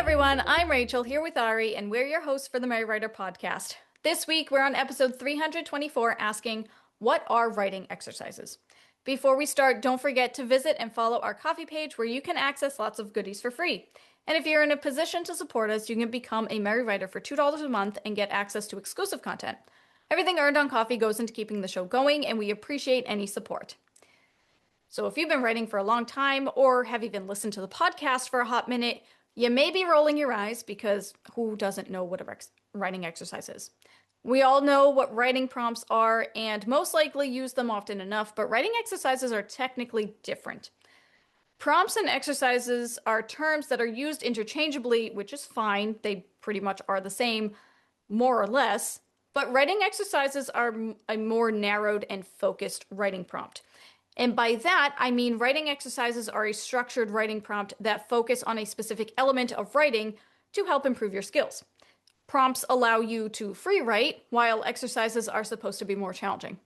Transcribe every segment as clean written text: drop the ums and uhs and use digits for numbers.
everyone, I'm Rachel here with Ari, and we're your hosts for the Merry Writer podcast. This week, we're on episode 324 asking, what are writing exercises? Before we start, don't forget to visit and follow our coffee page where you can access lots of goodies for free. And if you're in a position to support us, you can become a Merry Writer for $2 a month and get access to exclusive content. Everything earned on coffee goes into keeping the show going, and we appreciate any support. So if you've been writing for a long time or have even listened to the podcast for a hot minute, you may be rolling your eyes because who doesn't know what a writing exercise is? We all know what writing prompts are and most likely use them often enough, but writing exercises are technically different. Prompts and exercises are terms that are used interchangeably, which is fine. They pretty much are the same, more or less. But writing exercises are a more narrowed and focused writing prompt. And by that, I mean writing exercises are a structured writing prompt that focus on a specific element of writing to help improve your skills. Prompts allow you to free write, while exercises are supposed to be more challenging.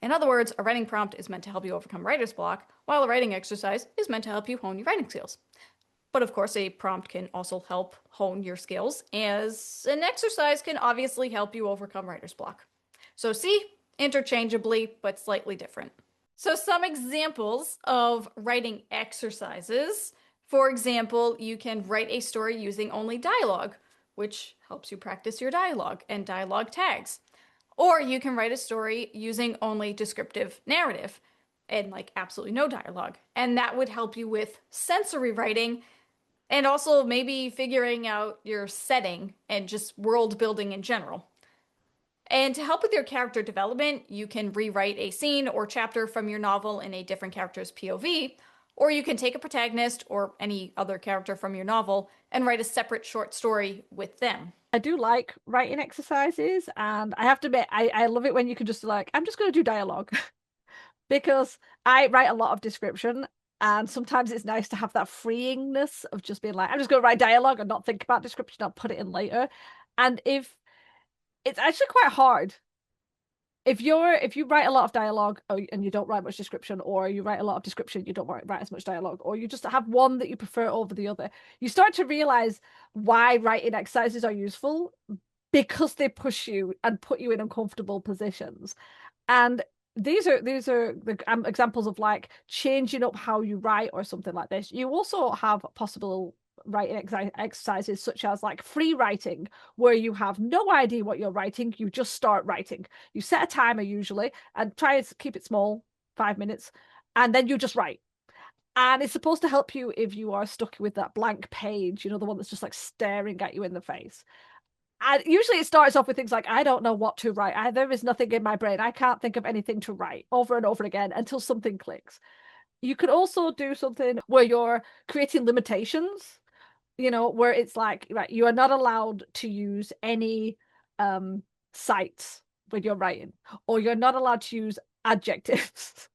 In other words, a writing prompt is meant to help you overcome writer's block, while a writing exercise is meant to help you hone your writing skills. But of course, a prompt can also help hone your skills, as an exercise can obviously help you overcome writer's block. So see, interchangeably, but slightly different. So some examples of writing exercises. For example, you can write a story using only dialogue, which helps you practice your dialogue and dialogue tags. Or you can write a story using only descriptive narrative and absolutely no dialogue. And that would help you with sensory writing and also maybe figuring out your setting and just world building in general. And to help with your character development, you can rewrite a scene or chapter from your novel in a different character's POV, or you can take a protagonist or any other character from your novel and write a separate short story with them. I do like writing exercises, and I have to admit, I love it when you can just I'm just going to do dialogue because I write a lot of description, and sometimes it's nice to have that freeingness of just being I'm just going to write dialogue and not think about description, I'll put it in later. And if it's actually quite hard if you write a lot of dialogue and you don't write much description, or you write a lot of description, you don't write as much dialogue, or you just have one that you prefer over the other, you start to realize why writing exercises are useful, because they push you and put you in uncomfortable positions. And these are the examples of changing up how you write or something like this. You also have possible writing exercises such as free writing, where you have no idea what you're writing, you just start writing. You set a timer usually and try to keep it small, 5 minutes, and then you just write. And it's supposed to help you if you are stuck with that blank page, the one that's just staring at you in the face. And usually it starts off with things like, I don't know what to write. There is nothing in my brain. I can't think of anything to write, over and over again until something clicks. You could also do something where you're creating limitations, where it's right, you are not allowed to use any sites when you're writing, or you're not allowed to use adjectives,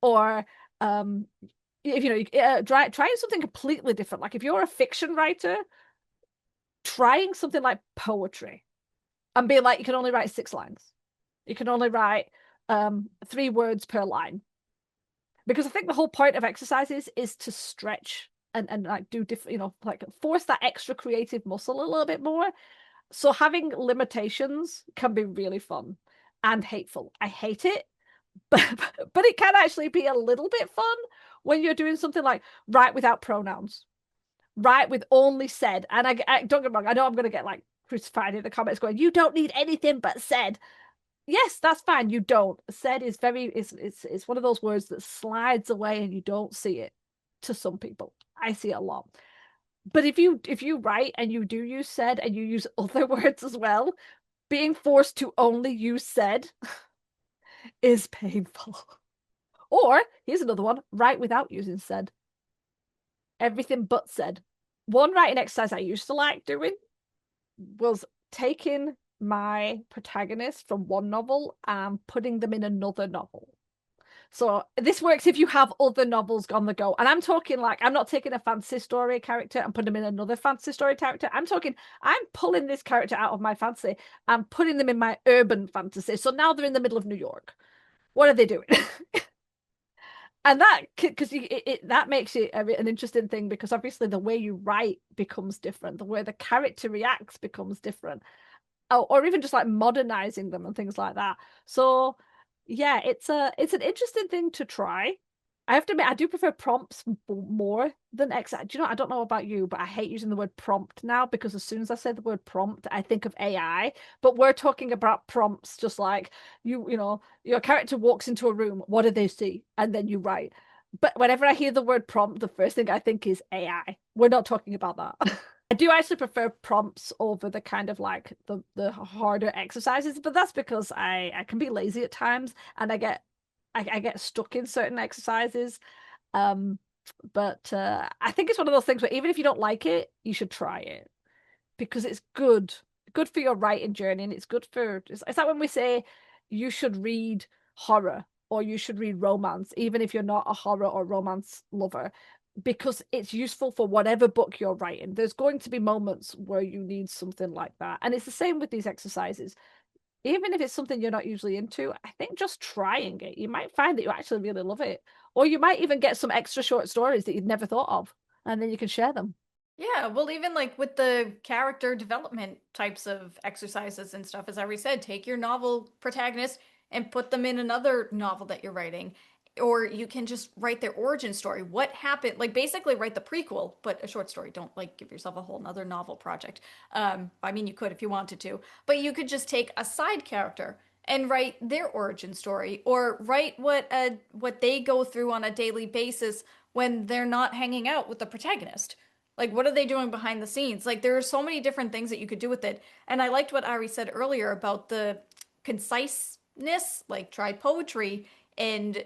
or if trying something completely different. Like if you're a fiction writer, trying something like poetry and being you can only write 6 lines. You can only write 3 words per line. Because I think the whole point of exercises is to stretch and do different, force that extra creative muscle a little bit more. So having limitations can be really fun and hateful. I hate it, but it can actually be a little bit fun when you're doing something like write without pronouns, write with only said. And I don't get me wrong, I know I'm going to get crucified in the comments going, you don't need anything but said. Yes, that's fine. You don't. Said is it's one of those words that slides away and you don't see it. To some people, I see it a lot. But if you write and you do use said and you use other words as well, being forced to only use said is painful. Or here's another one: write without using said. Everything but said. One writing exercise I used to like doing was taking my protagonist from one novel and putting them in another novel. So this works if you have other novels on the go. And I'm talking I'm not taking a fantasy story character and putting them in another fantasy story character. I'm pulling this character out of my fantasy and putting them in my urban fantasy. So now they're in the middle of New York. What are they doing? And that because that makes it an interesting thing because obviously the way you write becomes different, the way the character reacts becomes different, or even just like modernizing them and things like that. So yeah, it's an interesting thing to try. I have to admit, I do prefer prompts more than X. Do you know, I don't know about you, but I hate using the word prompt now because as soon as I say the word prompt, I think of AI. But we're talking about prompts, just like you know, your character walks into a room, what do they see? And then you write. But whenever I hear the word prompt, the first thing I think is AI. We're not talking about that. I do actually prefer prompts over the kind of like the harder exercises, but that's because I can be lazy at times and I get stuck in certain exercises. Um, but I think it's one of those things where even if you don't like it, you should try it because it's good for your writing journey, and it's good for. It's like when we say you should read horror or you should read romance, even if you're not a horror or romance lover, because it's useful for whatever book you're writing. There's going to be moments where you need something like that, and it's the same with these exercises. Even if it's something you're not usually into, I think just trying it, you might find that you actually really love it. Or you might even get some extra short stories that you'd never thought of, and then you can share them. Yeah, well, even like with the character development types of exercises and stuff, as I already said, take your novel protagonist and put them in another novel that you're writing. Or you can just write their origin story. What happened? Like basically write the prequel, but a short story. Don't like give yourself a whole nother novel project. I mean, you could if you wanted to, but you could just take a side character and write their origin story, or write what they go through on a daily basis when they're not hanging out with the protagonist. Like, what are they doing behind the scenes? Like, there are so many different things that you could do with it. And I liked what Ari said earlier about the conciseness, like try poetry, and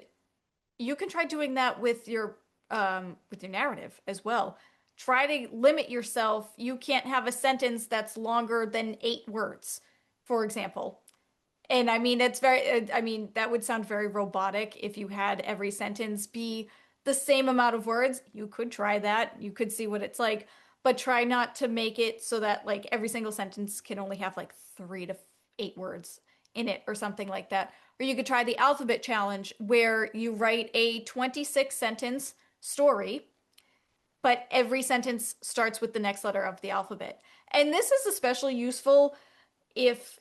you can try doing that with your narrative as well. Try to limit yourself. You can't have a sentence that's longer than 8 words, for example. And I mean, I mean, that would sound very robotic if you had every sentence be the same amount of words. You could try that. You could see what it's like, but try not to make it so that like every single sentence can only have like 3 to 8 words in it or something like that. Or you could try the alphabet challenge where you write a 26 sentence story, but every sentence starts with the next letter of the alphabet. And this is especially useful if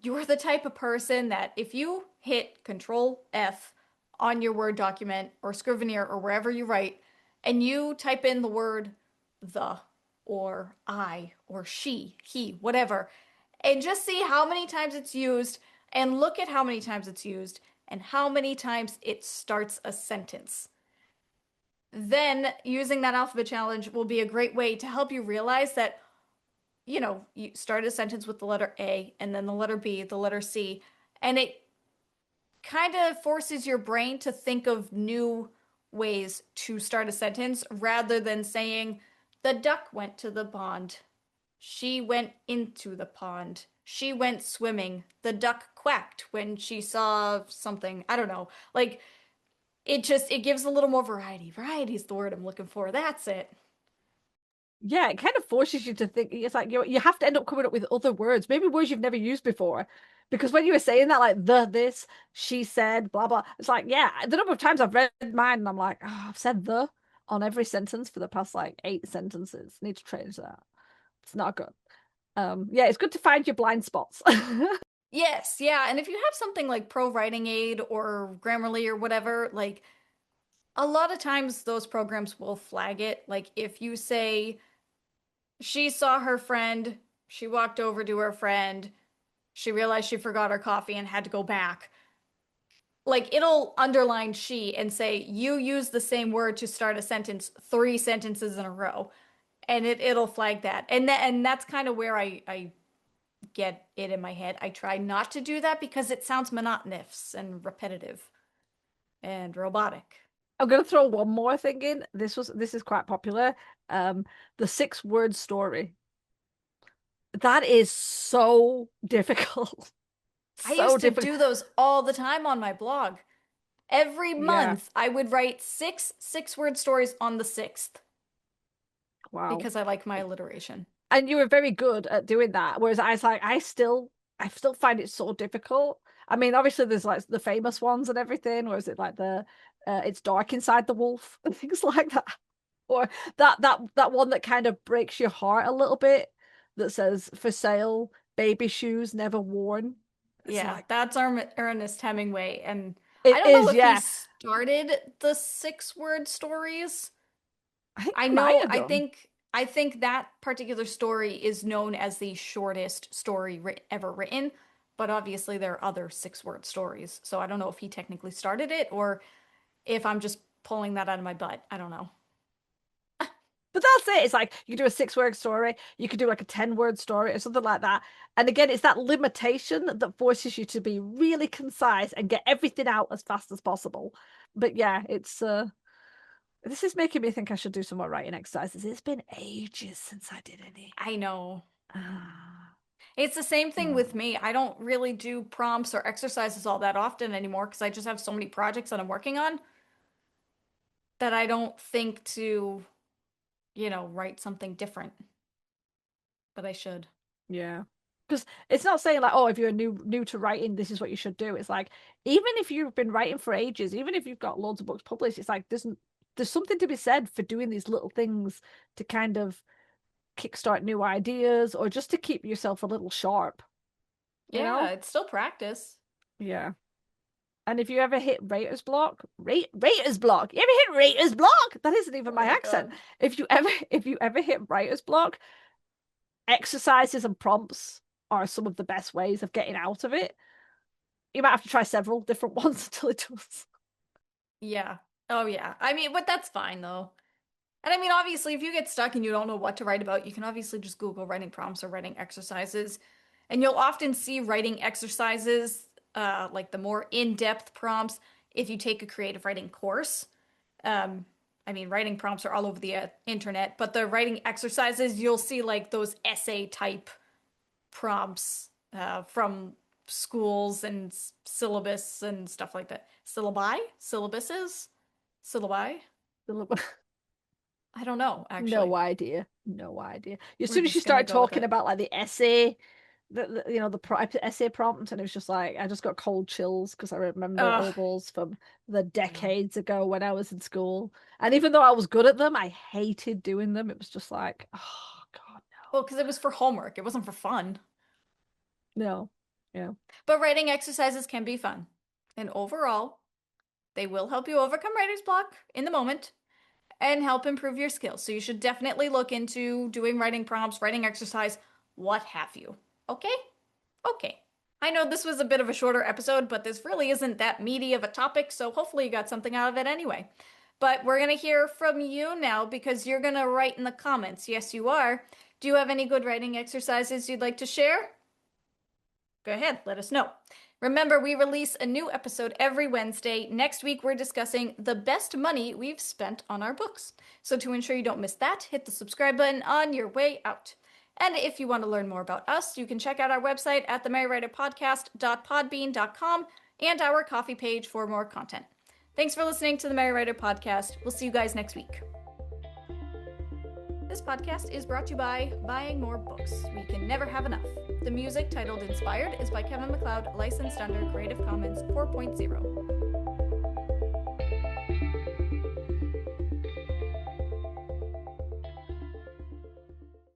you're the type of person that if you hit Control F on your Word document or Scrivener or wherever you write, and you type in the word the or I or she, he, whatever, and just see how many times it's used and look at how many times it's used and how many times it starts a sentence. Then using that alphabet challenge will be a great way to help you realize that you start a sentence with the letter A and then the letter B, the letter C, and it kind of forces your brain to think of new ways to start a sentence rather than saying, the duck went to the pond. She went into the pond. She went swimming. The duck quacked when she saw something. I don't know. Like, it gives a little more variety. Variety is the word I'm looking for. That's it. Yeah, it kind of forces you to think. It's like you have to end up coming up with other words, maybe words you've never used before. Because when you were saying that, like the this, she said, blah blah, it's like, yeah, the number of times I've read mine and I'm like, oh, I've said the on every sentence for the past like 8 sentences. Need to change that. It's not good. Yeah, it's good to find your blind spots. Yes, yeah. And if you have something like Pro Writing Aid or Grammarly or whatever, like a lot of times those programs will flag it. Like if you say she saw her friend, she walked over to her friend, she realized she forgot her coffee and had to go back. Like it'll underline she and say you use the same word to start a sentence 3 sentences in a row. And it'll flag that. And that's kind of where I get it in my head. I try not to do that because it sounds monotonous and repetitive and robotic. I'm gonna throw one more thing in. This is quite popular. The 6 word story. That is so difficult. I So used to difficult. do those all the time on my blog. Every Yeah. month, I would write six-word stories on the sixth Wow. because I like my alliteration. And you were very good at doing that. Whereas I was like, I still find it so difficult. I mean, obviously there's like the famous ones and everything, or is it like the It's dark inside the wolf and things like that. Or that one that kind of breaks your heart a little bit that says for sale, baby shoes never worn. It's Yeah, like that's Ernest Hemingway. And I it don't know is, if he yeah. started the six-word stories. I think I he might know, have done. I think that particular story is known as the shortest story ever written, but obviously there are other six-word stories. So I don't know if he technically started it or if I'm just pulling that out of my butt. I don't know. But that's it. It's like you can do a 6 word story, you could do like a 10 word story or something like that. And again, it's that limitation that forces you to be really concise and get everything out as fast as possible. But yeah, it's this is making me think I should do some more writing exercises. It's been ages since I did any. I know. Ah, It's the same thing with oh, me. I don't really do prompts or exercises all that often anymore because I just have so many projects that I'm working on that I don't think to, write something different, but I should. yeah. Because it's not saying like, oh, if you're new to writing, this is what you should do. It's like even if you've been writing for ages, even if you've got loads of books published, it's like there's something to be said for doing these little things to kind of kickstart new ideas or just to keep yourself a little sharp, you Yeah, know? it's still practice. Yeah. And if you ever hit writer's block, you ever hit writer's block? That isn't even Oh my my accent. God. If you ever hit writer's block, exercises and prompts are some of the best ways of getting out of it. You might have to try several different ones until it does. Yeah. Oh yeah. I mean, but that's fine though. And I mean, obviously, if you get stuck and you don't know what to write about, you can obviously just Google writing prompts or writing exercises. And you'll often see writing exercises, like the more in-depth prompts, if you take a creative writing course. Um, I mean, writing prompts are all over the internet, but the writing exercises, you'll see like those essay type prompts from schools and syllabus and stuff like that. Syllabuses? Syllabi? I don't know, actually. No idea. No idea. As We're soon as you just gonna started go with talking it. about like the essay, the essay prompt, and it was just like I just got cold chills because I remember Ugh, all those from the yeah. decades ago when I was in school. And even though I was good at them, I hated doing them. It was just like, oh God, Well, because it was for homework, it wasn't for fun. no. Yeah. But writing exercises can be fun. And overall, they will help you overcome writer's block in the moment and help improve your skills. So you should definitely look into doing writing prompts, writing exercise, what have you. Okay? Okay. I know this was a bit of a shorter episode, but this really isn't that meaty of a topic, so hopefully you got something out of it anyway. But we're going to hear from you now because you're going to write in the comments. Yes, you are. Do you have any good writing exercises you'd like to share? Go ahead, let us know. Remember, we release a new episode every Wednesday. Next week, we're discussing the best money we've spent on our books. So, to ensure you don't miss that, hit the subscribe button on your way out. And if you want to learn more about us, you can check out our website at themerrywriterpodcast.podbean.com and our coffee page for more content. Thanks for listening to the Merry Writer Podcast. We'll see you guys next week. This podcast is brought to you by Buying More Books. We can never have enough. The music titled Inspired is by Kevin MacLeod, licensed under Creative Commons 4.0.